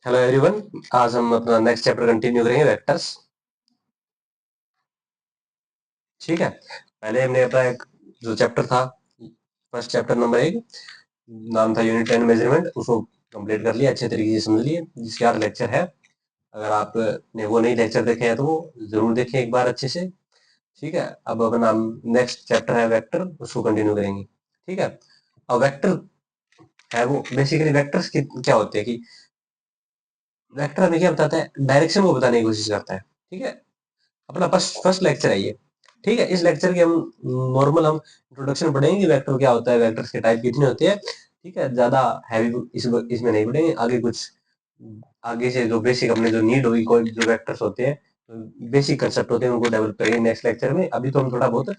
Hello everyone. आज हम अपना नेक्स्ट चैप्टर कंटिन्यू करेंगे वेक्टर्स। ठीक है। पहले हमने अपना एक जो चैप्टर था, फर्स्ट चैप्टर नंबर 1, नाम था यूनिट एंड मेजरमेंट, उसको कंप्लीट कर लिया, अच्छे तरीके से समझ लिए। जिसके यार लेक्चर है, अगर आपने वो नहीं लेक्चर देखे हैं तो वो जरूर देखें एक बार अच्छे से। ठीक है। अब अपना नेक्स्ट चैप्टर है वेक्टर, उसको कंटिन्यू करेंगे। ठीक है। अब वेक्टर है वो बेसिकली वेक्टर्स क्या होते हैं कि वेक्टर हमें क्या बताता है, डायरेक्शन को बताने की कोशिश करता है। ठीक है। अपना फर्स्ट फर्स्ट लेक्चर है ये। ठीक है। इस लेक्चर के हम नॉर्मल हम इंट्रोडक्शन पढ़ेंगे, वेक्टर क्या होता है, वेक्टर्स के टाइप कितने होते हैं। ठीक है। ज्यादा हैवी इसमें नहीं पढ़ेंगे। आगे कुछ आगे से जो बेसिक अपने जो नीड होगी, कोई जो वेक्टर्स होते हैं, बेसिक कंसेप्ट होते हैं, उनको डेवलप करेंगे नेक्स्ट लेक्चर में। अभी तो हम थोड़ा बहुत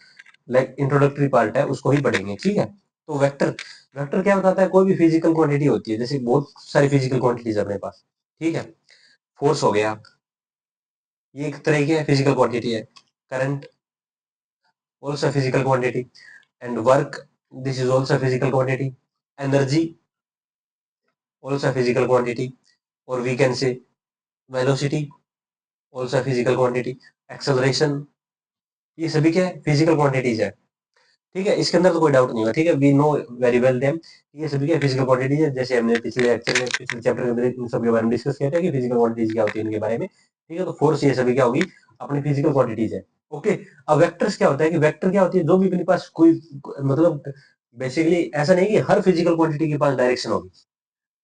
इंट्रोडक्टरी पार्ट है उसको ही पढ़ेंगे। ठीक है। तो वेक्टर वेक्टर क्या बताता है, कोई भी फिजिकल क्वांटिटी होती है, जैसे बहुत सारी फिजिकल क्वांटिटीज अपने पास। ठीक है। फोर्स हो गया, ये एक तरह की फिजिकल क्वांटिटी है। Current also a physical quantity, and work, this is also a physical quantity. Energy also a physical quantity, or we can say velocity also a physical quantity. Acceleration, ये सभी क्या है, फिजिकल क्वांटिटीज है। ठीक है। इसके अंदर तो कोई डाउट नहीं होगा। ठीक है। We know very well them, ये सभी क्या फिजिकल क्वांटिटीज है। जैसे हमने पिछले लेक्चर में, पिछले चैप्टर के अंदर इन सब के बारे में डिस्कस किया था कि फिजिकल क्वांटिटीज क्या होती है इनके बारे में। ठीक है। तो फोर्स ये सभी क्या होगी, अपनी फिजिकल क्वांटिटीज है। ओके। अब वेक्टर्स क्या होता है कि वेक्टर क्या होती है, जो भी अपने पास कोई मतलब बेसिकली ऐसा नहीं कि हर फिजिकल क्वांटिटी के पास डायरेक्शन होगी।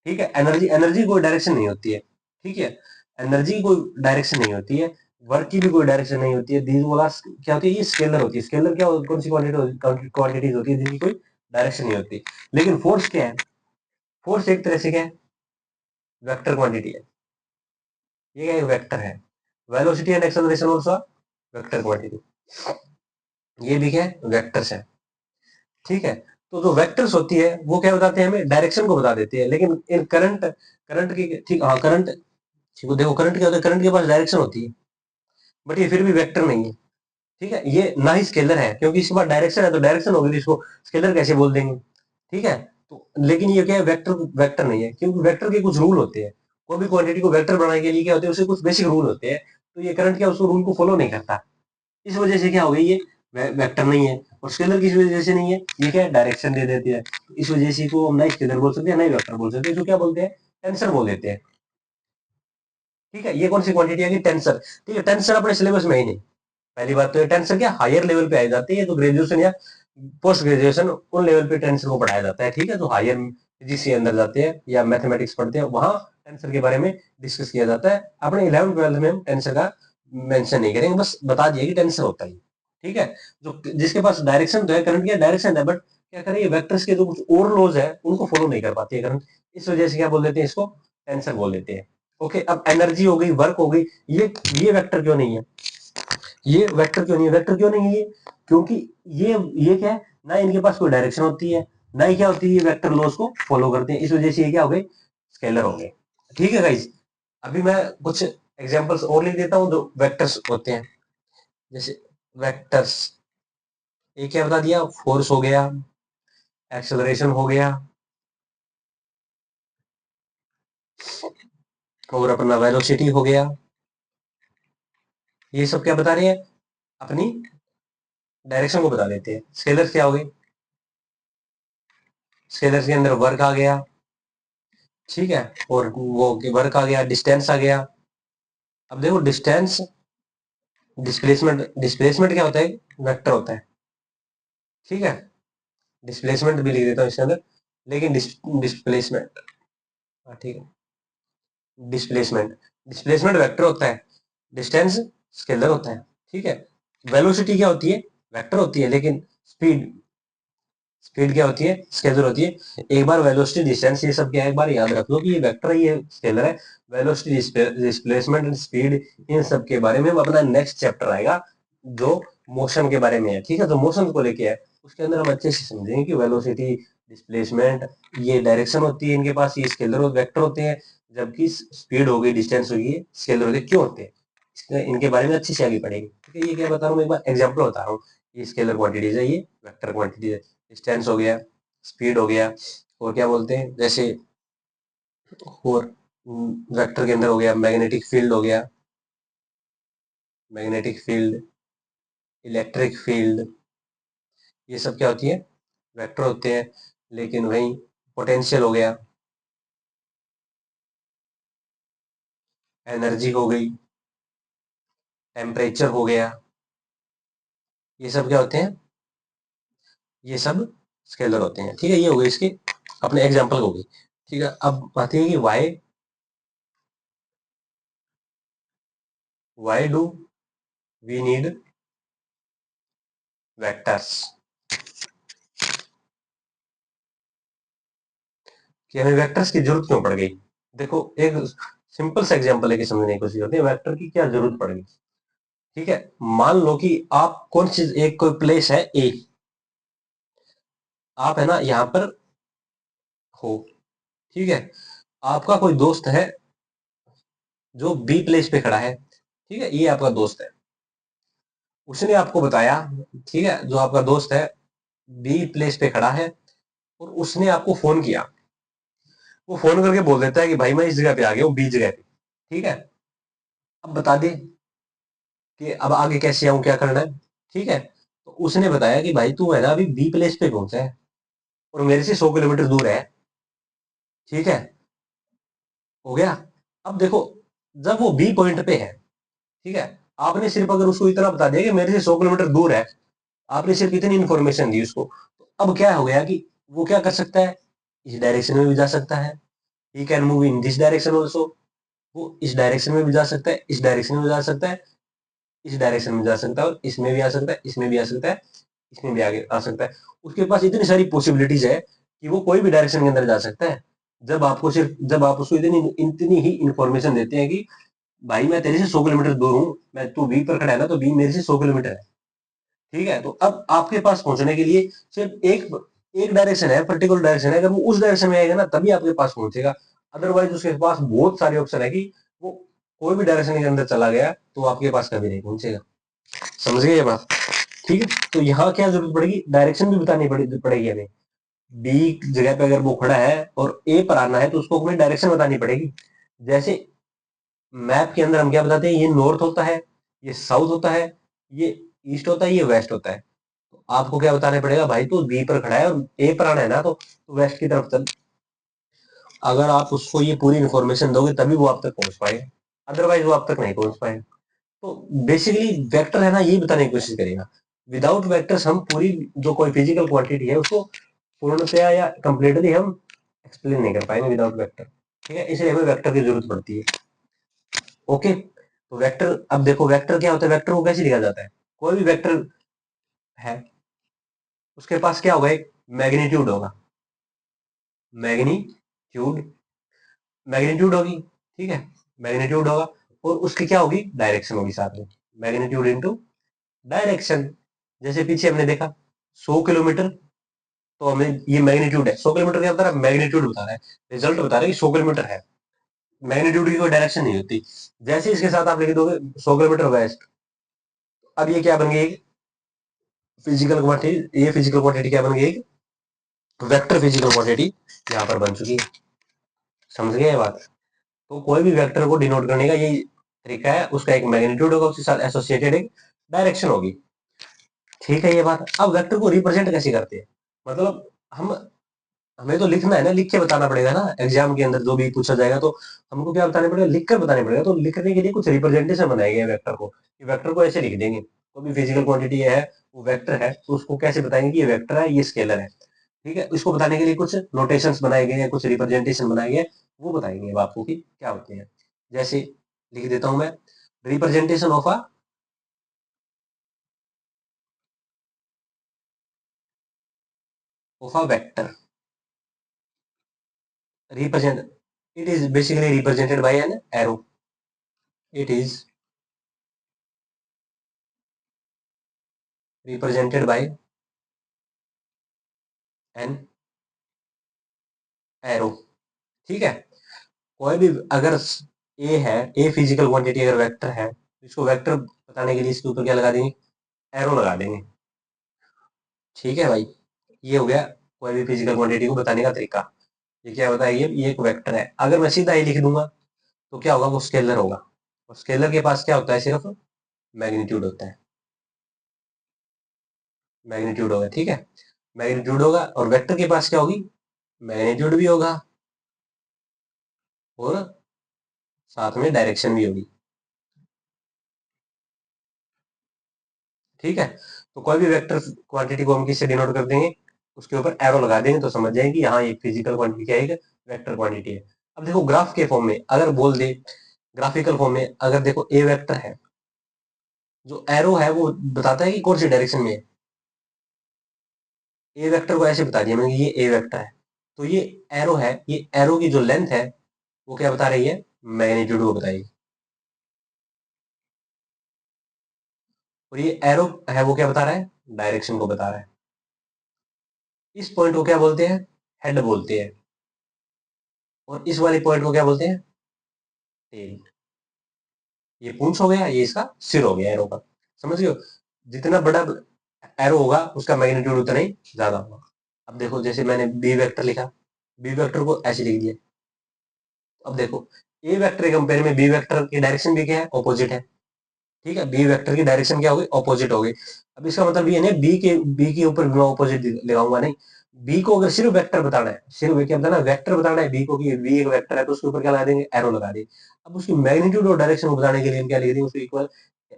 ठीक है। एनर्जी एनर्जी कोई डायरेक्शन नहीं होती है। ठीक है। एनर्जी कोई डायरेक्शन नहीं होती है। वर्क की भी कोई डायरेक्शन नहीं होती है। दीज वाला क्या होती है, ये स्केलर होती है। स्केलर क्या कौन सी क्वांटिटीज होती है जिनकी कोई डायरेक्शन नहीं होती। लेकिन फोर्स क्या है, फोर्स एक तरह से क्या है, वेक्टर क्वांटिटी है। ये एक वेक्टर है। Velocity and acceleration also vector quantity, ये भी क्या है, वेक्टर्स है। ठीक है। तो जो वेक्टर्स होती है वो क्या बताते हैं, हमें डायरेक्शन को बता देती है। लेकिन इन करंट करंट की, ठीक, हाँ करंट, ठीक है। देखो करंट क्या होता है, करंट के पास डायरेक्शन होती है, बट ये फिर भी वेक्टर नहीं है। ठीक है। ये ना ही स्केलर है, क्योंकि इसके पास डायरेक्शन है तो डायरेक्शन होगी, तो इसको स्केलर कैसे बोल देंगे। ठीक है। तो लेकिन ये क्या है, वेक्टर वेक्टर नहीं है, क्योंकि वेक्टर के कुछ रूल होते हैं। कोई भी क्वांटिटी को वेक्टर बनाने के लिए क्या होते हैं, उसके कुछ बेसिक रूल होते हैं। तो ये करंट क्या उस रूल को फॉलो नहीं करता। इस वजह से क्या हो गई, ये वेक्टर नहीं है। और स्केलर किस वजह से नहीं है, ये क्या है, डायरेक्शन दे देती है। तो इस वजह से इसको हम ना स्केलर बोल सकते हैं, ना ही वेक्टर बोल सकते हैं। इसको क्या बोलते हैं, टेंसर बोल देते हैं। ठीक है। ये कौन सी क्वांटिटी है, टेंसर। ठीक है। टेंसर अपने सिलेबस में ही नहीं। पहली बात तो ये टेंसर क्या हायर लेवल पे आई जाती है, तो ग्रेजुएशन या पोस्ट ग्रेजुएशन उन लेवल पे टेंसर को पढ़ाया जाता है। ठीक है। तो हायर फिजिक्स के अंदर जाते हैं या मैथमेटिक्स पढ़ते हैं, वहां टेंसर के बारे में डिस्कस किया जाता है। अपने 11th 12th में हम टेंसर का मेंशन नहीं करेंगे, बस बता दिए कि टेंसर होता है। ठीक है। जो जिसके पास डायरेक्शन तो है, करंट क्या डायरेक्शन है, बट क्या करें, ये वेक्टर्स के जो कुछ और लॉज है उनको फॉलो नहीं कर पाती है करंट। इस वजह से क्या बोल देते हैं, इसको टेंसर बोल देते हैं। ओके। अब एनर्जी हो गई, वर्क हो गई, ये वेक्टर क्यों नहीं है, ये वेक्टर क्यों नहीं है, वेक्टर क्यों नहीं है ये, क्योंकि ये क्या है, ना इनके पास कोई डायरेक्शन होती है, ना ही क्या होती है, ये वेक्टर लॉस को फॉलो करते हैं। इस वजह से ये क्या हो गए, स्केलर हो गए। ठीक है गाइस। अभी मैं कुछ एग्जांपल्स और लिख देता हूं जो वेक्टर्स होते हैं। जैसे वेक्टर्स, ये क्या बता दिया, फोर्स हो गया, एक्सेलरेशन हो गया, और अपना वेलोसिटी हो गया। ये सब क्या बता रहे हैं, अपनी डायरेक्शन को बता देते हैं। स्केलर क्या हो गए, स्केलर के अंदर वर्क आ गया। ठीक है। और वो वर्क आ गया, डिस्टेंस आ गया। अब देखो डिस्टेंस, डिस्प्लेसमेंट, डिस्प्लेसमेंट क्या होता है, वेक्टर होता है। ठीक है। डिस्प्लेसमेंट भी लिख देता हूँ इसके अंदर, लेकिन डिस्प्लेसमेंट, ठीक है, डिस्प्लेसमेंट, डिस्प्लेसमेंट वेक्टर होता है, डिस्टेंस स्केलर होता है। ठीक है। वेलोसिटी क्या होती है, वेक्टर होती है, लेकिन स्पीड, स्पीड क्या होती है, स्केलर होती है। एक बार वेलोसिटी, डिस्टेंस, ये सब क्या है, एक बार याद रख लो कि ये वेक्टर है, ये स्केलर है। वेलोसिटी, डिस्प्लेसमेंट एंड स्पीड, इन सब के बारे में अपना नेक्स्ट चैप्टर आएगा जो मोशन के बारे में है। ठीक है। तो मोशन को लेके है, उसके अंदर हम अच्छे से समझेंगे कि वेलोसिटी, डिस्प्लेसमेंट, ये डायरेक्शन होती है इनके पास, ये स्केलर और वेक्टर होते हैं। जबकि स्पीड हो गई, डिस्टेंस हो गई, स्केलर होते क्यों होते हैं, इनके बारे में अच्छे से आगे पढ़ेंगे। ठीक है। ये क्या बता रहा हूँ, एक बार एग्जाम्पल बता रहा हूँ। ये स्केलर क्वांटिटीज है, ये वेक्टर क्वांटिटीज है। डिस्टेंस हो गया, स्पीड हो गया, और क्या बोलते हैं, जैसे और वेक्टर के अंदर हो गया मैग्नेटिक फील्ड, हो गया मैग्नेटिक फील्ड, इलेक्ट्रिक फील्ड, ये सब क्या होती है, वेक्टर होते हैं। लेकिन वही पोटेंशियल हो गया, एनर्जी हो गई, टेम्परेचर हो गया, ये सब क्या होते हैं, ये सब स्केलर होते हैं। ठीक है, ये हो गई इसकी अपने एग्जांपल हो गई। ठीक है, अब आती है कि why do we need vectors, कि हमें वेक्टर्स की जरूरत क्यों पड़ गई। देखो, एक सिंपल सा एग्जांपल लेके समझने की कोशिश करते हैं, वेक्टर की क्या जरूरत पड़ गई। ठीक है, मान लो कि आप कौन सी एक कोई प्लेस है ए, आप है ना यहाँ पर हो। ठीक है, आपका कोई दोस्त है जो बी प्लेस पे खड़ा है। ठीक है, ये आपका दोस्त है, उसने आपको बताया। ठीक है, जो आपका दोस्त है बी प्लेस पे खड़ा है और उसने आपको फोन किया। वो फोन करके बोल देता है कि भाई मैं इस जगह पे आ गया हूँ, बी जगह पे। ठीक है, अब बता दे कि अब आगे कैसे आऊं, क्या करना है। ठीक है, तो उसने बताया कि भाई तू है ना अभी बी प्लेस पे पहुंचा है और मेरे से 100 किलोमीटर दूर है। ठीक है, हो गया। अब देखो, जब वो बी पॉइंट पे है, ठीक है, आपने सिर्फ अगर उसको इतना बता दिया कि मेरे से 100 किलोमीटर दूर है, आपने सिर्फ इतनी इन्फॉर्मेशन दी उसको, तो अब क्या हो गया कि वो क्या कर सकता है, इस डायरेक्शन में भी जा सकता है। He can move in this direction also, वो इस डायरेक्शन में भी जा सकता है, इस डायरेक्शन में भी जा सकता है, इस डायरेक्शन में जा सकता है, और इसमें भी आ सकता है, इसमें भी आ सकता है, इसमें भी आगे आ सकता है। उसके पास इतनी सारी पॉसिबिलिटीज है कि वो कोई भी डायरेक्शन के अंदर जा सकता है। जब आप उसको इतनी इतनी ही इंफॉर्मेशन देते हैं कि भाई मैं तेरे से 100 किलोमीटर दूर हूँ, मैं तू बी पर खड़ा है ना, तो बी मेरे से 100 किलोमीटर है। ठीक है, तो अब आपके पास पहुंचने के लिए सिर्फ एक एक डायरेक्शन है, पर्टिकुलर डायरेक्शन है। अगर वो उस डायरेक्शन में आएगा ना तभी आपके पास पहुंचेगा। अदरवाइज उसके पास बहुत सारे ऑप्शन है कि वो कोई भी डायरेक्शन के अंदर चला गया तो आपके पास कभी नहीं पहुंचेगा। समझ गए ये बात। ठीक है, तो यहाँ क्या जरूरत पड़ेगी, डायरेक्शन भी बतानी पड़ेगी हमें। बी जगह पे अगर वो खड़ा है और ए पर आना है तो उसको हमें डायरेक्शन बतानी पड़ेगी। जैसे मैप के अंदर हम क्या बताते हैं, ये नॉर्थ होता है, ये साउथ होता है, ये ईस्ट होता है, ये वेस्ट होता है। तो आपको क्या बताना पड़ेगा, भाई तो बी पर खड़ा है और ए पर आना है ना, तो वेस्ट की तरफ चल। अगर आप उसको ये पूरी इन्फॉर्मेशन दोगे तभी वो आप तक पहुंच पाएगा, अदरवाइज वो आप तक नहीं पहुंच पाएगा। तो बेसिकली वेक्टर है ना, ये बताने की कोशिश करेगा। विदाउट वेक्टर्स हम पूरी जो कोई फिजिकल क्वांटिटी है उसको पूर्णतया या कंप्लीटली हम एक्सप्लेन नहीं कर पाएंगे विदाउट वेक्टर। ठीक है, इसलिए हमें वेक्टर की जरूरत पड़ती है। ओके, तो वेक्टर, अब देखो वेक्टर क्या होता है, वेक्टर को कैसे लिखा जाता है। कोई भी वेक्टर है, उसके पास क्या होगा, एक मैग्नीट्यूड होगा, मैग्नीट्यूड, मैग्नीट्यूड होगी। ठीक है, मैग्नीट्यूड होगा, और उसकी क्या होगी, डायरेक्शन होगी साथ में, मैग्नीट्यूड इनटू डायरेक्शन। जैसे पीछे हमने देखा 100 किलोमीटर, तो हमें ये मैग्नीट्यूड है, 100 किलोमीटर के अंदर मैग्नीट्यूड बता रहा है, रिजल्ट बता रहा है कि 100 किलोमीटर है। मैग्नीट्यूड की कोई डायरेक्शन नहीं होती। जैसे इसके साथ आप लिख दोगे 100 किलोमीटर वेस्ट, अब ये क्या बन गई, फिजिकल क्वांटिटी, ये फिजिकल क्वांटिटी क्या बन गई, वेक्टर फिजिकल क्वांटिटी यहाँ पर बन चुकी है। समझ गए ये बात। तो कोई भी वेक्टर को डिनोट करने का यही तरीका है, उसका एक मैग्नीट्यूड होगा, उसके साथ एसोसिएटेड एक डायरेक्शन होगी। ठीक है ये बात। अब वेक्टर को रिप्रेजेंट कैसे करते हैं, मतलब हम हमें तो लिखना है ना, लिख के बताना पड़ेगा ना, एग्जाम के अंदर जो भी पूछा जाएगा तो हमको क्या बताना पड़ेगा, लिख कर बताना पड़ेगा। तो लिखने के लिए कुछ रिप्रेजेंटेशन बनाए गए वेक्टर को, वेक्टर को ऐसे लिख देंगे। कोई भी फिजिकल क्वांटिटी है, वो वेक्टर है, तो उसको कैसे बताएंगे कि ये वेक्टर है, ये स्केलर है। ठीक है, इसको बताने के लिए कुछ नोटेशंस बनाए गए हैं, कुछ रिप्रेजेंटेशन बनाए गए हैं, वो बताएंगे अब आपको कि क्या होते हैं। जैसे लिख देता हूं मैं, representation of a vector, represent, it is basically represented by an arrow, it is represented by an arrow। ठीक है, कोई भी अगर ए है, ए फिजिकल क्वांटिटी अगर वेक्टर है, इसको वेक्टर बताने के लिए इसके ऊपर क्या लगा देंगे, एरो लगा देंगे। ठीक है भाई, ये हो गया कोई भी फिजिकल क्वांटिटी को बताने का तरीका। ये क्या बताइए, ये एक वेक्टर है। अगर मैं सीधा ही लिख दूंगा तो क्या होगा, वो स्केलर होगा। और स्केलर के पास क्या होता है, सिर्फ मैग्नीट्यूड होता है। मैग्नीट्यूड होगा, ठीक है। मैग्नीट्यूड होगा, और वेक्टर के पास क्या होगी, मैग्नीट्यूड भी होगा और साथ में डायरेक्शन भी होगी, ठीक है। तो कोई भी वेक्टर क्वांटिटी को हम किससे डिनोट कर देंगे, उसके ऊपर एरो लगा देंगे तो समझ जाएंगे हाँ ये फिजिकल क्वांटिटी क्या है, वेक्टर क्वांटिटी है। अब देखो ग्राफ के फॉर्म में अगर बोल दे, ग्राफिकल फॉर्म में अगर देखो ए वेक्टर है, जो एरो है वो बताता है कि कौन सी डायरेक्शन में है। ए वेक्टर को ऐसे बता दिया मैंने, ये ए वेक्टर है। तो ये एरो है, ये एरो की जो लेंथ है वो क्या बता रही है, मैग्नीट्यूड को बताएगी। और ये एरो है वो क्या बता रहा है, डायरेक्शन को बता रहा है। इस पॉइंट को क्या बोलते हैं, हेड बोलते हैं। और इस वाले पॉइंट को क्या बोलते हैं, टेल। ये पूंछ हो गया, ये इसका सिर हो गया एरो का। समझ गए हो? जितना बड़ा एरो होगा उसका मैग्नीट्यूड उतना ही ज्यादा होगा। अब देखो जैसे मैंने बी वेक्टर लिखा, बी वेक्टर को ऐसे लिख दिया। अब देखो ए वेक्टर के कंपेयर में बी वेक्टर की डायरेक्शन भी क्या है, ऑपोजिट है। ठीक है, बी वेक्टर की डायरेक्शन क्या होगी, ऑपोजिट होगी। अब इसका मतलब ये नहीं बी के ऊपर मैं ऑपोजिट लगाऊंगा, नहीं। बी को अगर सिर्फ वेक्टर बताना है, सिर्फ क्या बताना है, वेक्टर बताना है बी को कि बी एक वेक्टर है, तो उसके ऊपर क्या लगा देंगे, एरो लगा देंगे। अब उसकी मैग्नीट्यूड और डायरेक्शन को बताने के लिए हम क्या लिख देंगे, उसको इक्वल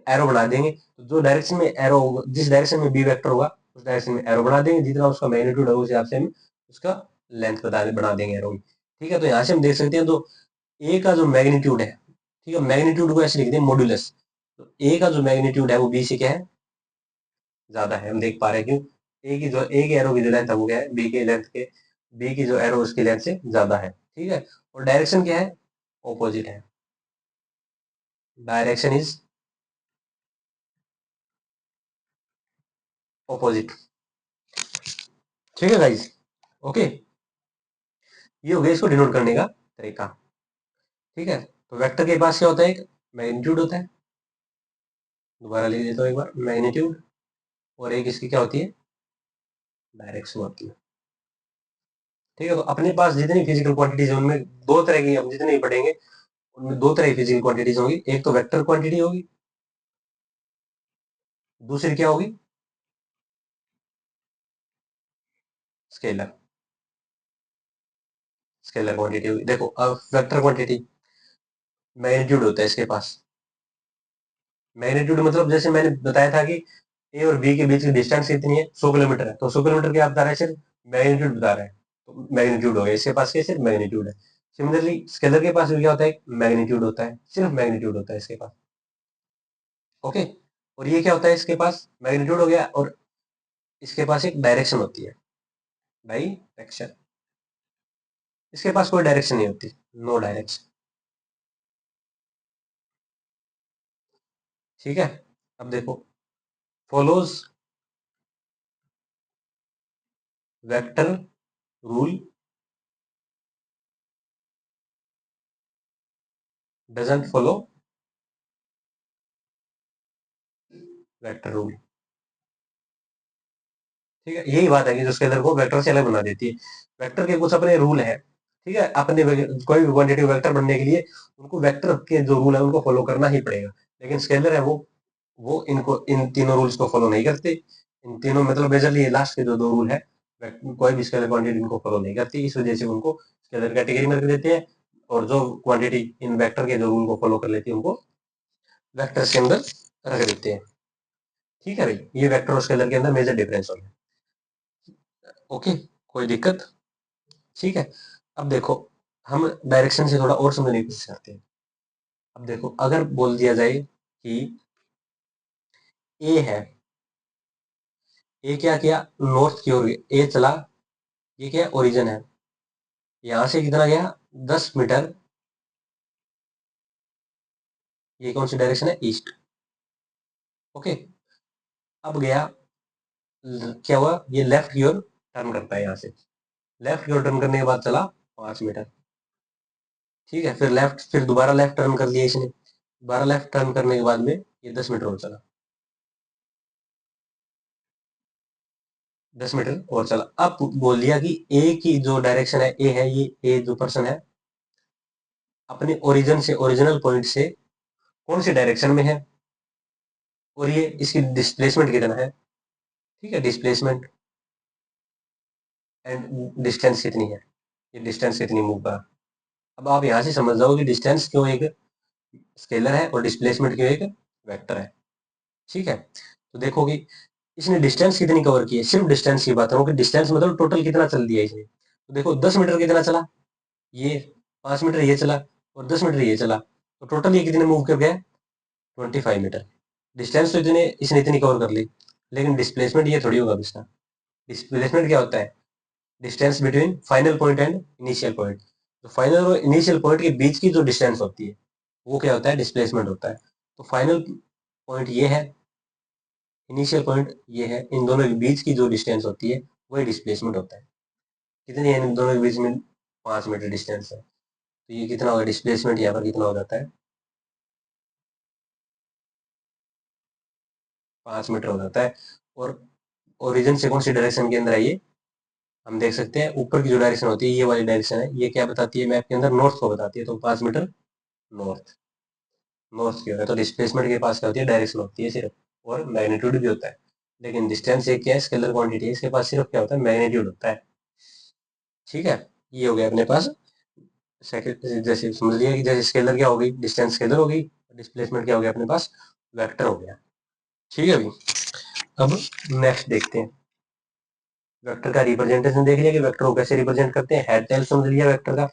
एरो बना देंगे। तो जो डायरेक्शन में एरो होगा, जिस डायरेक्शन में बी वेक्टर होगा उस डायरेक्शन में एरो बना देंगे, जितना उसका मैग्नीट्यूड होगा उस हिसाब से हम उसका लेंथ बना देंगे एरो की। ठीक है, तो यहाँ से हम देख सकते हैं, तो ए का जो मैग्नीट्यूड है, ठीक है, मैग्नीट्यूड को ऐसे लिखते हैं मॉड्यूलस। तो ए का जो मैग्नीट्यूड है वो बी से क्या है, ज्यादा है। हम देख पा रहे हैं क्यों, ए के एरो की जो लेंथ है वो क्या है, बी की जो एरो उसकी लेंथ से ज्यादा है, ठीक है। और डायरेक्शन क्या है, ऑपोजिट है। डायरेक्शन इज ऑपोजिट, ठीक है गाइज। ओके, ये हो गया इसको डिनोट करने का तरीका। ठीक है, तो वेक्टर के पास क्या होता है, एक मैग्नीट्यूड होता है। दोबारा लिख देता हूँ एक बार, मैग्नीट्यूड। और एक इसकी क्या होती है, डायरेक्शन होती है। ठीक है, तो अपने पास जितनी फिजिकल क्वांटिटीज है उनमें दो तरह की, हम जितने भी पढ़ेंगे उनमें दो तरह की फिजिकल क्वांटिटीज होगी। एक तो वेक्टर क्वांटिटी होगी, दूसरी क्या होगी, स्केलर। स्केलर क्वांटिटी होगी। देखो अब वेक्टर क्वांटिटी, मैग्नीट्यूड होता है इसके पास। मैग्नीट्यूड मतलब जैसे मैंने बताया था कि ए और बी के बीच की डिस्टेंस कितनी है, 100 किलोमीटर है, तो 100 किलोमीटर क्या बता रहा है, सिर्फ मैग्नीट्यूड बता रहा है। तो मैग्नीट्यूड हो गया इसके पास, क्या सिर्फ मैग्नीट्यूड है। सिमिलरली स्केलर के पास भी क्या होता है, मैग्नीट्यूड होता है, सिर्फ मैग्नीट्यूड होता है इसके पास। ओके, और ये क्या होता है, इसके पास मैग्नीट्यूड हो गया और इसके पास एक डायरेक्शन होती है, डायरेक्शन। इसके पास कोई डायरेक्शन नहीं होती, नो डायरेक्शन। ठीक है, अब देखो, follows vector rule doesn't follow vector rule. ठीक है, यही बात है कि जो स्केलर को वेक्टर से अलग बना देती है। वेक्टर के कुछ अपने रूल है, ठीक है, अपने कोई भी क्वांटिटी वेक्टर बनने के लिए उनको वेक्टर के जो रूल है उनको फॉलो करना ही पड़ेगा। लेकिन स्केलर है वो इनको इन तीनों रूल्स को फॉलो नहीं करते। इन तीनों मतलब मेजरली ये लास्ट के जो दो रूल है, कोई भी स्केलर क्वांटिटी इनको फॉलो नहीं करती, इस वजह से उनको स्केलर कैटेगरी में रख देते हैं। और जो क्वांटिटी इन वेक्टर के जो रूल को फॉलो कर लेती है उनको वेक्टर के अंदर रख देते हैं। ठीक है भाई, ये वेक्टर और स्केलर के अंदर मेजर डिफरेंस होगा। ओके, कोई दिक्कत? ठीक है, अब देखो हम डायरेक्शन से थोड़ा और समझने की कोशिश करते हैं। अब देखो अगर बोल दिया जाए कि ए है, ए क्या किया, नॉर्थ की ओर ए चला, ये क्या ओरिजिन है, यहां से कितना गया, 10 मीटर। ये कौन सी डायरेक्शन है, ईस्ट। ओके, अब गया, क्या हुआ, ये लेफ्ट की ओर टर्न करता है, यहाँ से लेफ्ट की ओर टर्न करने के बाद चला 5 मीटर। ठीक है, फिर लेफ्ट, फिर दोबारा लेफ्ट टर्न कर लिया इसने, दोबारा लेफ्ट टर्न करने के बाद में ये 10 मीटर और चला। 10 मीटर और चला। अब बोल दिया कि ए की जो डायरेक्शन है, ए है, ये ए जो पर्सन है अपने ओरिजिन से, ओरिजिनल पॉइंट से कौन सी डायरेक्शन में है, और ये इसकी डिस्प्लेसमेंट कितना है। ठीक है, डिस्प्लेसमेंट एंड डिस्टेंस कितनी है, ये डिस्टेंस कितनी मूव कर। अब आप यहां से समझ जाओ कि डिस्टेंस क्यों एक स्केलर है और डिस्प्लेसमेंट क्यों एक वेक्टर है। ठीक है, तो देखो कि इसने डिस्टेंस कितनी कवर की है, सिर्फ डिस्टेंस की बात करूं कि डिस्टेंस मतलब टोटल कितना चल दिया इसने, तो देखो 10 मीटर कितना चला, ये 5 मीटर ये चला, और 10 मीटर ये चला, तो टोटल ये कितने मूव कर गया, 25 मीटर। डिस्टेंस तो इतने इसने इतनी कवर कर ली, लेकिन डिस्प्लेसमेंट ये थोड़ी होगा इसका। डिस्प्लेसमेंट क्या होता है, distance between final point and initial point. तो फाइनल और इनिशियल पॉइंट के बीच की जो डिस्टेंस होती है वो क्या होता है, डिस्प्लेसमेंट होता है। तो फाइनल पॉइंट ये है, इनिशियल पॉइंट ये है, इन दोनों के बीच की जो डिस्टेंस होती है वही डिस्प्लेसमेंट होता है। कितनी है इन दोनों के बीच में, 5 मीटर डिस्टेंस है, तो ये कितना होगा डिस्प्लेसमेंट, यहाँ पर कितना हो जाता है, 5 मीटर हो जाता है। और ओरिजिन से कौन सी डायरेक्शन के अंदर है ये, हम देख सकते हैं ऊपर की जो डायरेक्शन होती है ये वाली डायरेक्शन है, ये क्या बताती है मैप के अंदर, नॉर्थ को बताती है, तो 5 मीटर नॉर्थ, नॉर्थ की होता है। तो डिस्प्लेसमेंट के पास क्या होती है, डायरेक्शन होती है सिर्फ, और मैग्नीट्यूड भी होता है। लेकिन डिस्टेंस एक क्या है, स्केलर क्वांटिटी है, इसके पास सिर्फ क्या होता है, मैग्नीट्यूड होता है। ठीक है, ये हो गया अपने पास सेकंड, जैसे समझ लिया कि जैसे स्केलर क्या होगी, डिस्टेंस स्केलर होगी, डिस्प्लेसमेंट क्या हो गया अपने पास, वेक्टर हो गया। ठीक है अभी, अब नेक्स्ट देखते हैं, वेक्टर का रिप्रेजेंटेशन देख लिया कि वेक्टर को कैसे रिप्रेजेंट करते हैं, हेड टेल समझ लिया वेक्टर का।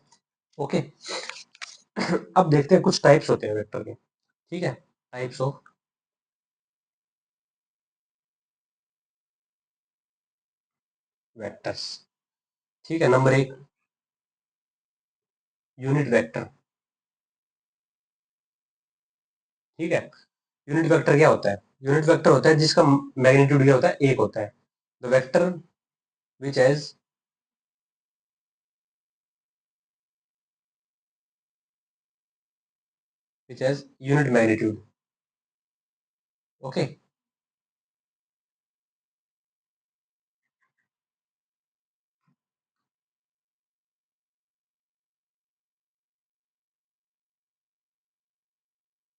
ओके, अब देखते हैं कुछ टाइप्स होते हैं वेक्टर के। ठीक है, टाइप्स ऑफ वेक्टर्स। ठीक है, नंबर 1, यूनिट वेक्टर। ठीक है, यूनिट वेक्टर क्या होता है, यूनिट वेक्टर होता है जिसका मैग्नीट्यूड क्या होता है, एक होता है। The vector which has unit magnitude. Okay,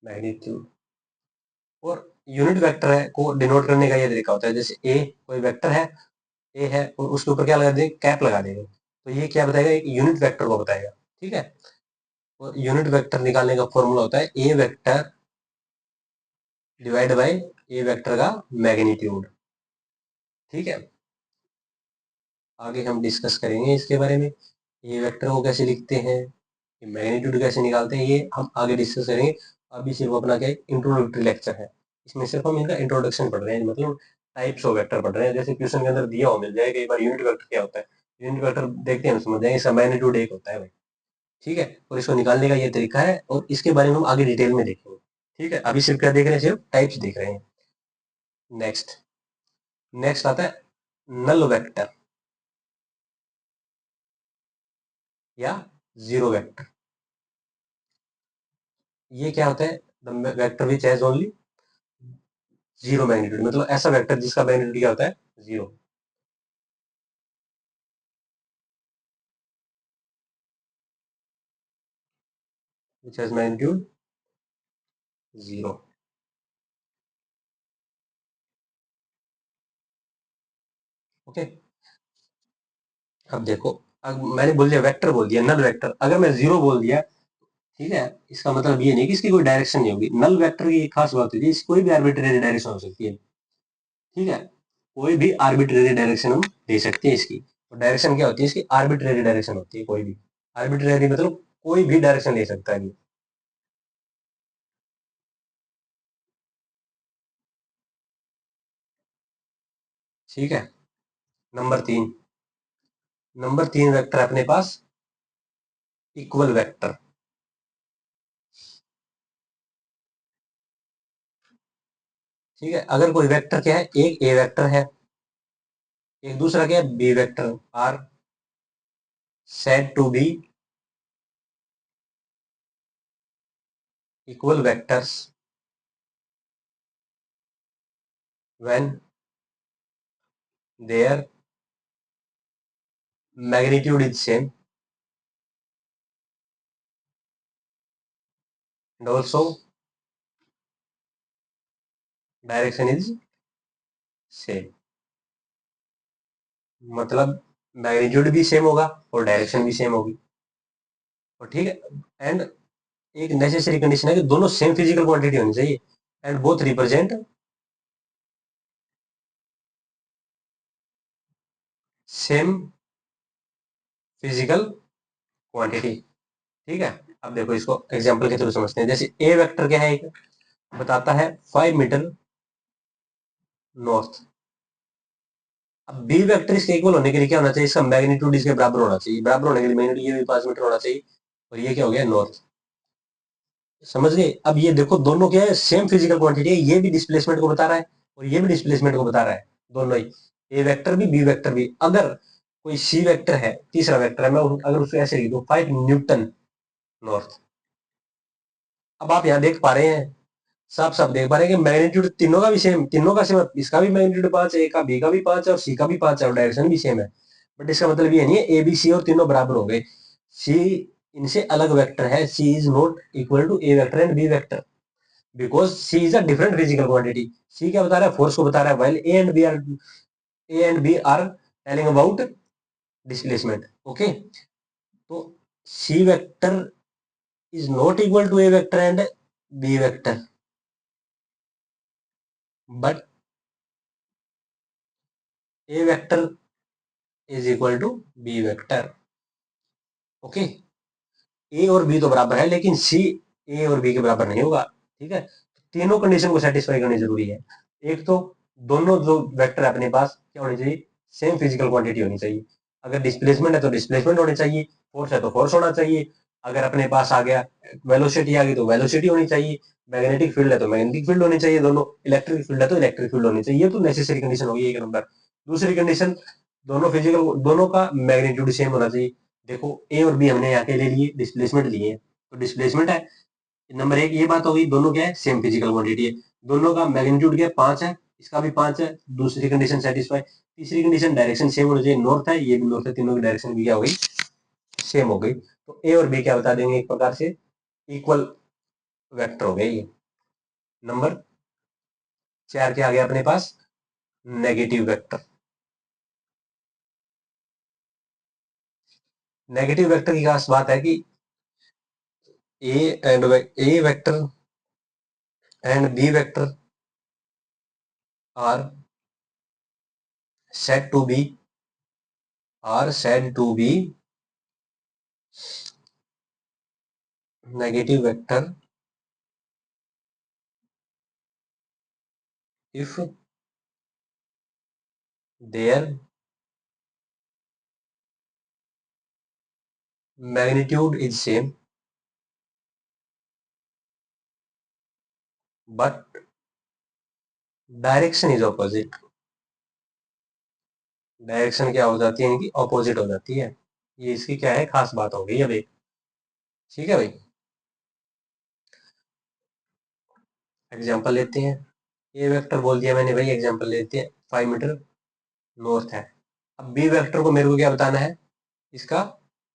magnitude. और यूनिट वेक्टर है को डिनोट करने का ये तरीका होता है, जैसे ए कोई वेक्टर है, ए है और उसके ऊपर क्या लगा देंगे, कैप लगा देंगे, तो ये क्या बताएगा, एक यूनिट वेक्टर को बताएगा। ठीक है, और यूनिट वेक्टर निकालने का फॉर्मूला होता है a vector divide by a vector का मैग्नीट्यूड। ठीक है, आगे हम डिस्कस करेंगे इसके बारे में, ये वेक्टर को कैसे लिखते हैं, ये मैग्नीट्यूड कैसे निकालते हैं, ये हम आगे डिस्कस करेंगे। अभी सिर्फ अपना क्या इंट्रोडक्टरी लेक्चर है, इसमें सिर्फ हम इनका इंट्रोडक्शन पढ़ रहे हैं, मतलब टाइप्स ऑफ वेक्टर पढ़ रहे हैं, जैसे क्वेश्चन के अंदर दिया हो मिल जाएगा एक बार यूनिट वेक्टर क्या होता है, यूनिट वेक्टर देखते हैं समझ जाएंगे, इसका मैग्नीट्यूड एक होता है भाई। ठीक है, और इसको निकालने का ये तरीका है, और इसके बारे में हम आगे डिटेल में देखेंगे। ठीक है, अभी सिर्फ क्या देख रहे हैं, सिर्फ टाइप्स देख रहे हैं। नेक्स्ट, नेक्स्ट आता है नल वेक्टर या जीरो वेक्टर। ये क्या होता है, the vector which has only zero magnitude, मतलब ऐसा वेक्टर जिसका मैग्नीट्यूड क्या होता है, zero, which has magnitude zero. Okay, अब देखो, अब मैंने बोल दिया वेक्टर बोल दिया, नल वेक्टर, अगर मैं जीरो बोल दिया, ठीक है, इसका मतलब ये नहीं कि इसकी कोई डायरेक्शन नहीं होगी। नल वेक्टर की एक खास बात होती है, इसकी कोई भी आर्बिट्रेरी डायरेक्शन हो सकती है। ठीक है, कोई भी आर्बिट्रेरी डायरेक्शन हम दे सकते हैं इसकी, और डायरेक्शन क्या होती है इसकी, आर्बिट्रेरी डायरेक्शन होती है, कोई भी आर्बिट्रेरी मतलब कोई भी डायरेक्शन ले सकता है। ठीक है, नंबर 3, नंबर 3 वेक्टर अपने पास इक्वल वेक्टर। ठीक है, अगर कोई वेक्टर क्या है, एक ए वेक्टर है, एक दूसरा क्या है, b vector, are said to be equal vectors when their magnitude is same and also direction is same। मतलब मैग्नीट्यूड भी सेम होगा और डायरेक्शन भी सेम होगी, और ठीक है। एंड एक नेसेसरी कंडीशन है कि दोनों सेम फिजिकल क्वांटिटी होनी चाहिए and both represent same physical quantity. ठीक है, अब देखो इसको एग्जांपल के थ्रू समझते हैं। जैसे ए वेक्टर क्या है, एक बताता है 5 मीटर नॉर्थ। अब बी वेक्टर इसके इक्वल होने के लिए क्या होना चाहिए, इसका मैग्नीट्यूड इसके बराबर होना चाहिए। बराबर होने के लिए मैग्नीट्यूड ये भी 5 मीटर होना चाहिए, और ये क्या हो गया नॉर्थ। समझ गए। अब ये देखो दोनों क्या है, सेम फिजिकल क्वांटिटी है। ये भी डिस्प्लेसमेंट को बता रहा है और ये भी डिस्प्लेसमेंट को बता रहा है, दोनों ही। ए वेक्टर भी बी वेक्टर भी। अगर कोई सी वेक्टर है, तीसरा वेक्टर है, मैं अगर उसको ऐसे लिख दूं 5 न्यूटन नॉर्थ। अब आप यहाँ देख पा रहे हैं, साफ साफ देख पा रहे हैं कि मैग्नीट्यूड तीनों का भी सेम, तीनों का सेम। इसका भी मैग्नीट्यूड 5 है, ए का, बी का भी 5 है और सी का भी 5 है, और डायरेक्शन भी सेम है। बट इसका मतलब ये नहीं है ए बी सी और तीनों बराबर हो गए। सी इनसे अलग वेक्टर है। C is not equal to A vector and B vector, because C is a different physical quantity. C क्या बता रहा है, फोर्स को बता रहा है, while A and B are telling about displacement. Okay, तो C vector is not equal to A vector and B vector, but A vector is equal to B vector. Okay, A और B तो बराबर है, लेकिन सी ए और B के बराबर नहीं होगा। ठीक है, तीनों कंडीशन को सेटिस्फाई करनी जरूरी है। एक तो दोनों जो वेक्टर है अपने पास क्या होनी चाहिए, सेम फिजिकल क्वांटिटी होनी चाहिए। अगर डिस्प्लेसमेंट है तो डिस्प्लेसमेंट होनी चाहिए, फोर्स है तो फोर्स होना चाहिए। अगर अपने पास आ गया वेलोसिटी आ गई तो वेलोसिटी होनी चाहिए। मैग्नेटिक फील्ड है तो मैग्नेटिक फील्ड होनी चाहिए दोनों। इलेक्ट्रिक फील्ड है तो इलेक्ट्रिक फील्ड होनी चाहिए। ये तो नेसेसरी कंडीशन होगी एक नंबर। दूसरी कंडीशन, दोनों फिजिकल, दोनों का मैग्नीट्यूड सेम होना चाहिए। देखो ए और बी हमने यहाँ के ले लिए, डिस्प्लेसमेंट लिए हैं, तो डिस्प्लेसमेंट है नंबर एक। ये बात हो गई, दोनों क्या है, सेम फिजिकल क्वांटिटी है। दोनों का मैग्नीट्यूड क्या है, 5 है, इसका भी 5 है। दूसरी कंडीशन सेटिस्फाई। तीसरी कंडीशन डायरेक्शन सेम होना चाहिए, नॉर्थ है, ये भी नॉर्थ है, तीनों की डायरेक्शन भी क्या हो गई, सेम हो गई। तो ए और बी क्या बता देंगे, एक प्रकार से इक्वल वेक्टर हो गए ये। नंबर 4 क्या आ गया अपने पास, नेगेटिव वेक्टर। नेगेटिव वेक्टर की खास बात है कि a vector and B vector are said to be are said to be negative vector if their magnitude is same but direction is opposite। Direction क्या हो जाती है, इनकी ऑपोजिट हो जाती है। ये इसकी क्या है, खास बात हो गई अब एक। ठीक है भाई, एग्जांपल लेते हैं। ए वेक्टर बोल दिया मैंने भाई, एग्जांपल लेते हैं। 5 मीटर नॉर्थ है। अब बी वेक्टर को मेरे को क्या बताना है, इसका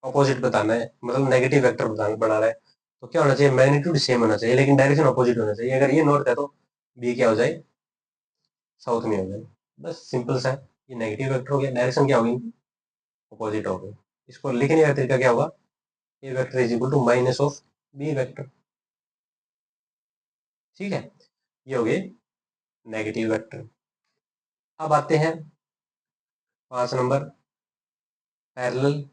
ऑपोजिट बताना है, मतलब नेगेटिव वेक्टर बताना बना रहा है। तो क्या होना चाहिए, मैग्नीट्यूड सेम होना चाहिए लेकिन डायरेक्शन ऑपोजिट होना चाहिए। अगर ये नॉर्थ है तो बी क्या हो जाए, साउथ में हो जाए। बस सिंपल सा है। ये नेगेटिव वेक्टर हो गया, डायरेक्शन क्या होगी, अपोजिट हो गई। इसको लिखने का तरीका क्या होगा, a vector is equal to minus of b vector. ठीक है, ये हो गए नेगेटिव वेक्टर। अब आते हैं 5 number, parallel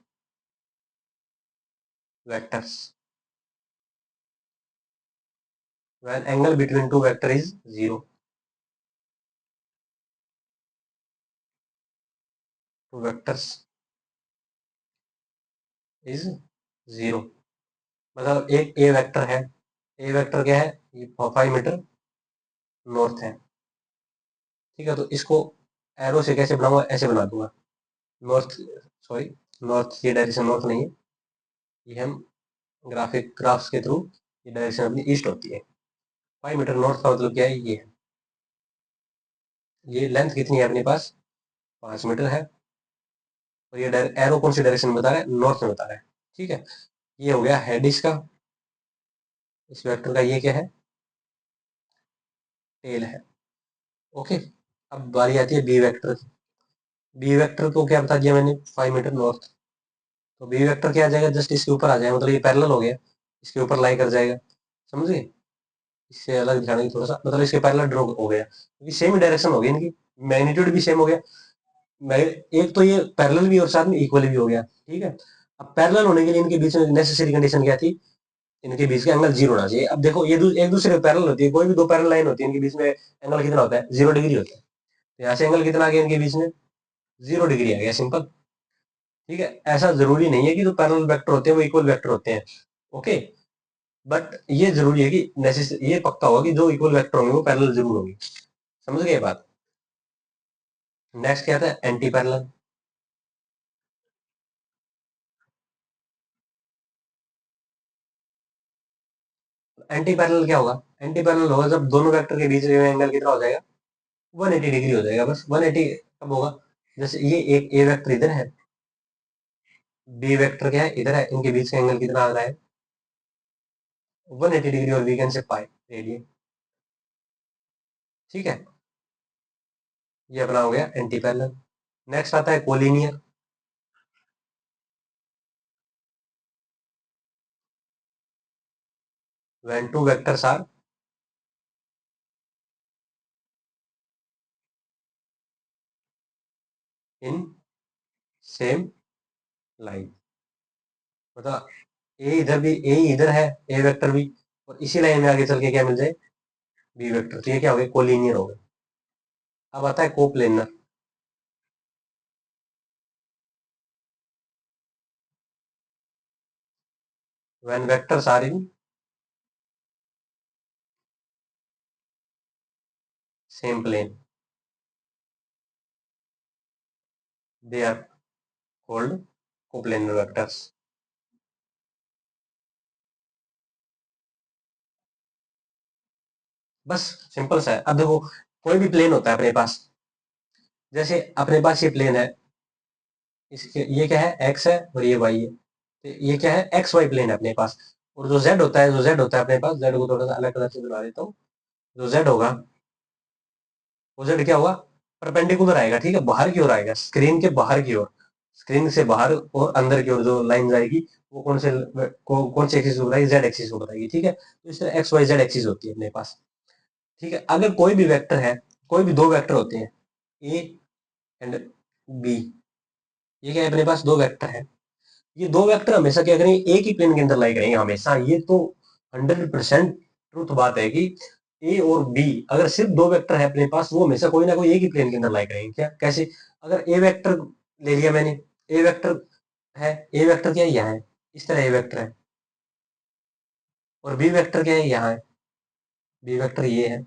vectors. When angle between two vector is 0, two vectors is 0। मतलब एक ए वेक्टर है, ए वेक्टर क्या है, ये 5 मीटर नॉर्थ है। ठीक है, तो इसको एरो से कैसे बनाऊंगा, ऐसे बना दूंगा। नॉर्थ, सॉरी, नॉर्थ, ये डायरेक्शन नॉर्थ नहीं है, ये हम ग्राफ्स के थ्रू, ये डायरेक्शन अपनी ईस्ट होती है। 5 मीटर नॉर्थ का मतलब क्या है, ये लेंथ कितनी है अपने पास, 5 मीटर है, और ये एरो कौन सी डायरेक्शन में बता रहा है, नॉर्थ में बता रहा है। ठीक है, ये हो गया हेड इसका, इस वेक्टर का ये क्या है, टेल है। ओके, अब बारी आती है बी वेक्टर की। बी वेक्टर को क्या बता दिया मैंने, 5 मीटर नॉर्थ। तो बी वेक्टर क्या आ जाएगा, जस्ट इसके ऊपर आ जाएगा, मतलब ये पैरेलल हो गया, इसके ऊपर लाई कर जाएगा, समझ गए। इससे अलग दिखाने की थोड़ा सा, मतलब इसके पैरेलल ड्रॉ हो गया, क्योंकि सेम ही डायरेक्शन हो गई इनकी, मैग्नीट्यूड भी सेम हो गया। एक तो ये पैरेलल भी और साथ में इक्वल भी हो गया। ठीक है, अब पैरेलल होने के लिए इनके बीच में नेसेसरी कंडीशन क्या थी, इनके बीच का एंगल 0 होना चाहिए। अब देखो ये एक दूसरे के पैरेलल होती है, कोई भी दो पैरेलल लाइन होती है, इनके बीच में एंगल कितना होता है, 0 डिग्री होता है। तो यहाँ से एंगल कितना आ गया इनके बीच में, 0 डिग्री आ गया, सिंपल। ठीक है, ऐसा जरूरी नहीं है कि जो पैरेलल वेक्टर होते हैं वो इक्वल वेक्टर होते हैं। ओके, बट ये जरूरी है कि ये पक्का होगा कि जो इक्वल वेक्टर होंगे वो पैरेलल जरूर होंगे, समझ गए ये बात। नेक्स्ट क्या था, एंटी पैरेलल। एंटी पैरेलल क्या होगा, एंटी पैरेलल होगा जब दोनों वेक्टर के बीच में एंगल कितना हो जाएगा, 180 डिग्री हो जाएगा, बस 180 कब होगा, जैसे ये एक ए वेक्टर इधर है, बी वेक्टर क्या है इधर है, इनके बीच का एंगल कितना आ रहा है, 180 डिग्री, और we can say pi radian. ठीक है, ये अपना हो गया एंटी पैरेलल। नेक्स्ट आता है collinear. When two vectors are in same line, मतलब ए इधर भी, ए इधर है, ए वेक्टर भी, और इसी लाइन में आगे चल के क्या मिल जाए, बी वेक्टर। तो ये क्या हो गया, कोलिनियर हो गया। अब आता है coplanar. When vectors are in same plane they are called coplanar vectors. बस सिंपल सा है। अब देखो कोई भी प्लेन होता है अपने पास, जैसे अपने पास ये प्लेन है, इसके ये क्या है, एक्स है और ये वाई है, तो ये क्या है, एक्स वाई प्लेन है अपने पास। और जो जेड होता है, जो जेड होता है अपने पास, जेड को थोड़ा सा अलग कलर से बना देता हूँ। जो जेड होगा, वो जेड क्या होगा, परपेंडिकुलर आएगा, ठीक है, बाहर की ओर आएगा, स्क्रीन के बाहर की ओर, स्क्रीन से बाहर और अंदर की ओर जो लाइन जाएगी, वो कौन से एक्सिस को बताएगी, जेड एक्सिस को बताएगी। ठीक है, तो इस तरह एक्स वाई जेड एक्सिस होती है अपने पास। ठीक है, अगर कोई भी वेक्टर है, कोई भी दो वेक्टर होते हैं, ए एंड बी, ये क्या है, अपने पास दो वेक्टर है, ये दो वेक्टर हमेशा क्या करेंगे, एक ही प्लेन के अंदर लाई करेंगे हमेशा। ये तो 100% ट्रूथ बात है कि ए और बी, अगर सिर्फ दो वेक्टर है अपने पास, वो हमेशा कोई ना कोई एक ही प्लेन के अंदर लाई करेंगे। क्या, कैसे, अगर ए वेक्टर ले लिया मैंने, ए वेक्टर है, ए वेक्टर क्या है, यहाँ है, इस तरह ए वेक्टर है, और बी वेक्टर क्या है, यहाँ है, बी वेक्टर ये है,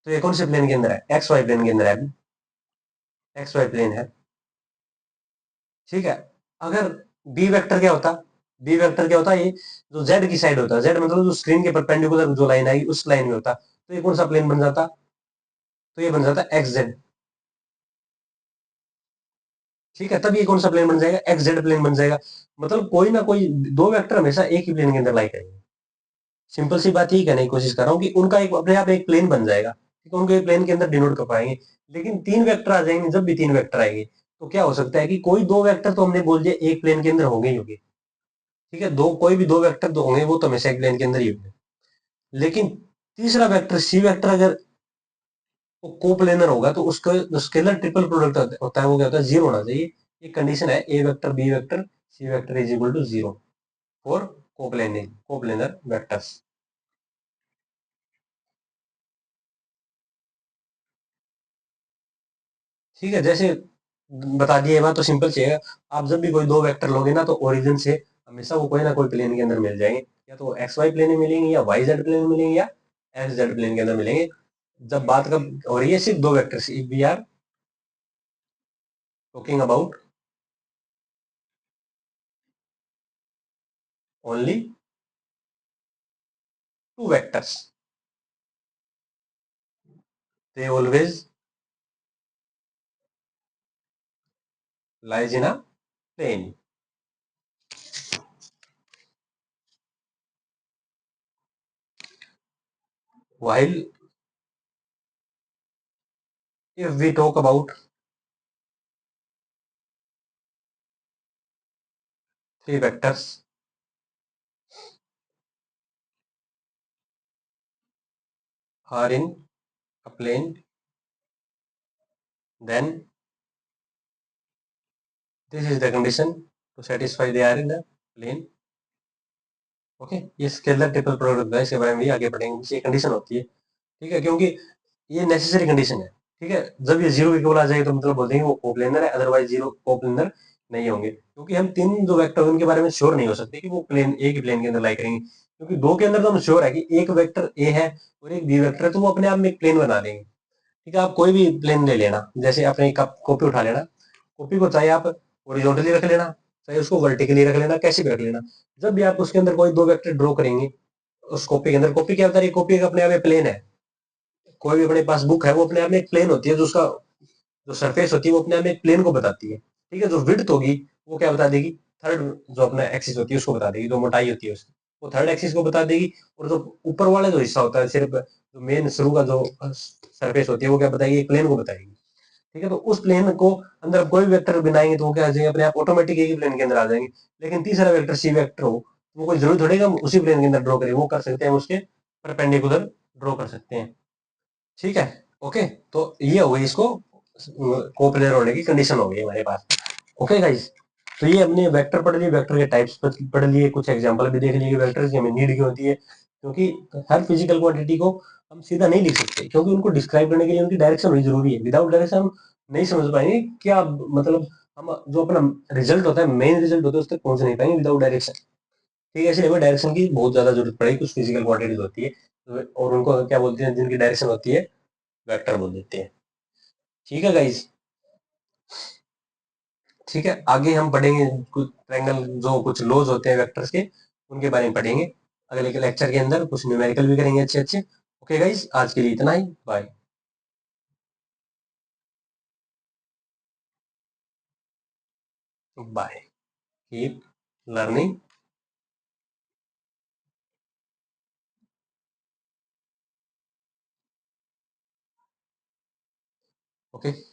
तो ये कौन से प्लेन के अंदर है, एक्स वाई प्लेन के अंदर है, एक्स वाई प्लेन है। ठीक है, अगर बी वेक्टर क्या होता, बी वेक्टर क्या होता, ये जो जेड की साइड होता है, जेड मतलब जो स्क्रीन के परपेंडिकुलर जो लाइन आएगी उस लाइन में होता, तो ये कौन सा प्लेन बन जाता, तो ये बन जाता एक्स जेड। ठीक है, तब ये कौन सा प्लेन बन जाएगा, एक्स जेड प्लेन बन जाएगा। मतलब कोई ना कोई दो वेक्टर हमेशा एक ही प्लेन के अंदर लाई करेंगे। सिंपल सी बात यही कहने की कोशिश कर रहा हूँ कि उनका एक अपने आप एक प्लेन बन जाएगा, ठीक है, उनके प्लेन के अंदर डिनोट कर पाएंगे। लेकिन तीन वेक्टर आ जाएंगे, जब भी तीन वेक्टर आएंगे, तो क्या हो सकता है कि कोई दो वेक्टर तो हमने बोल दिया एक प्लेन के अंदर होंगे ही होंगे। ठीक है, दो कोई भी दो वेक्टर दो होंगे, वो तो हमेशा एक प्लेन के अंदर ही होंगे। लेकिन तीसरा वेक्टर सी वेक्टर अगर वो कोप्लेनर होगा, तो उसका जो स्केलर ट्रिपल प्रोडक्ट होता है वो क्या होता है, 0 होना चाहिए। ये कंडीशन है, a vector b vector c vector is equal to 0 for coplanar vectors. ठीक है, जैसे बता दिया, ये बात तो सिंपल चाहिए। आप जब भी कोई दो वेक्टर लोगे ना, तो ओरिजिन से हमेशा वो कोई ना कोई प्लेन के अंदर मिल जाएंगे, या तो एक्स वाई प्लेन में मिलेंगे, या वाई जेड प्लेन में मिलेंगे, या एक्स जेड प्लेन के अंदर मिलेंगे। जब बात कब हो रही है, सिर्फ दो vector, we are talking about only two vectors. they always lies in a plane. While if we talk about three vectors are in a plane, then this is the condition to satisfy they are in a plane. Okay, ये scalar triple product होता है, इसके बारे में भी आगे पढ़ेंगे। ये कंडीशन होती है, ठीक है, क्योंकि ये नेसेसरी कंडीशन है, ठीक है। जब ये जीरो इक्वल आ जाएगी तो मतलब बोल देंगे वो कोप्लेनर है, अदरवाइज जीरो कोप्लेनर नहीं होंगे, क्योंकि हम तीन जो वेक्टर उनके बारे में श्योर नहीं हो सकते कि वो प्लेन एक ही प्लेन के अंदर लाई करेंगे, क्योंकि दो के अंदर तो हम श्योर है कि एक वेक्टर ए है और एक बी वेक्टर है, तो वो अपने आप में एक प्लेन बना देंगे, ठीक है। आप कोई भी प्लेन ले लेना, जैसे आपने एक कॉपी उठा लेना, कॉपी को चाहे आप ओरिजोनटली रख लेना, चाहे उसको वर्टिकली रख लेना, कैसे भी रख लेना, जब भी आप उसके अंदर कोई दो वेक्टर ड्रॉ करेंगे उस कॉपी के अंदर, कॉपी क्या होता है, कॉपी अपने आप में प्लेन है। कोई भी अपने पास बुक है वो अपने आप में एक प्लेन होती है, जो उसका जो सरफेस होती है वो अपने आप में एक प्लेन को बताती है, ठीक है। जो विड्थ होगी वो क्या बता देगी, थर्ड जो अपना एक्सिस होती है उसको बता देगी, जो मोटाई होती है उसकी वो थर्ड एक्सिस को बता देगी, और जो ऊपर वाला जो हिस्सा होता है सिर्फ जो मेन शुरू का जो सरफेस होती है वो क्या बताएगी, एक प्लेन को बताएगी, ठीक है। तो उस प्लेन को अंदर कोई वेक्टर बनाएंगे तो वो क्या आ जाएंगे, अपने आप ऑटोमेटिक एक ही प्लेन के अंदर आ जाएंगे। लेकिन तीसरा वेक्टर सी वेक्टर हो तो वो कोई जरूरत थोड़ी हम उसी प्लेन के अंदर ड्रॉ करें, वो कर सकते हैं उसके परपेंडिकुलर ड्रॉ कर सकते हैं, ठीक है। ओके, तो ये हो गई इसको कोप्लेनर होने की कंडीशन हो गई हमारे पास। ओके गाइस, तो ये हमने वेक्टर पढ़ लिए, वेक्टर के टाइप्स पढ़ लिए, कुछ एग्जांपल भी देख लिए कि वेक्टर्स की हमें नीड क्यों होती है, क्योंकि हर फिजिकल क्वांटिटी को हम सीधा नहीं लिख सकते, क्योंकि उनको डिस्क्राइब करने के लिए उनकी डायरेक्शन होनी जरूरी है। विदाउट डायरेक्शन हम नहीं समझ पाएंगे क्या, मतलब हम जो अपना रिजल्ट होता है, मेन रिजल्ट होता है, उस तक पहुंच नहीं पाएंगे विदाउट डायरेक्शन, ठीक है। इसलिए हमें डायरेक्शन की बहुत ज्यादा जरूरत पड़ेगी, कुछ फिजिकल क्वांटिटीज होती है और उनको क्या बोलते हैं, जिनकी डायरेक्शन होती है वेक्टर बोल देते हैं, ठीक है गाइज। ठीक है, आगे हम पढ़ेंगे कुछ ट्रायंगल जो कुछ लॉज होते हैं वेक्टर्स के, उनके बारे में पढ़ेंगे अगले के लेक्चर के अंदर, कुछ न्यूमेरिकल भी करेंगे अच्छे अच्छे। ओके गाइज, आज के लिए इतना ही, bye. Bye, keep learning. Okay.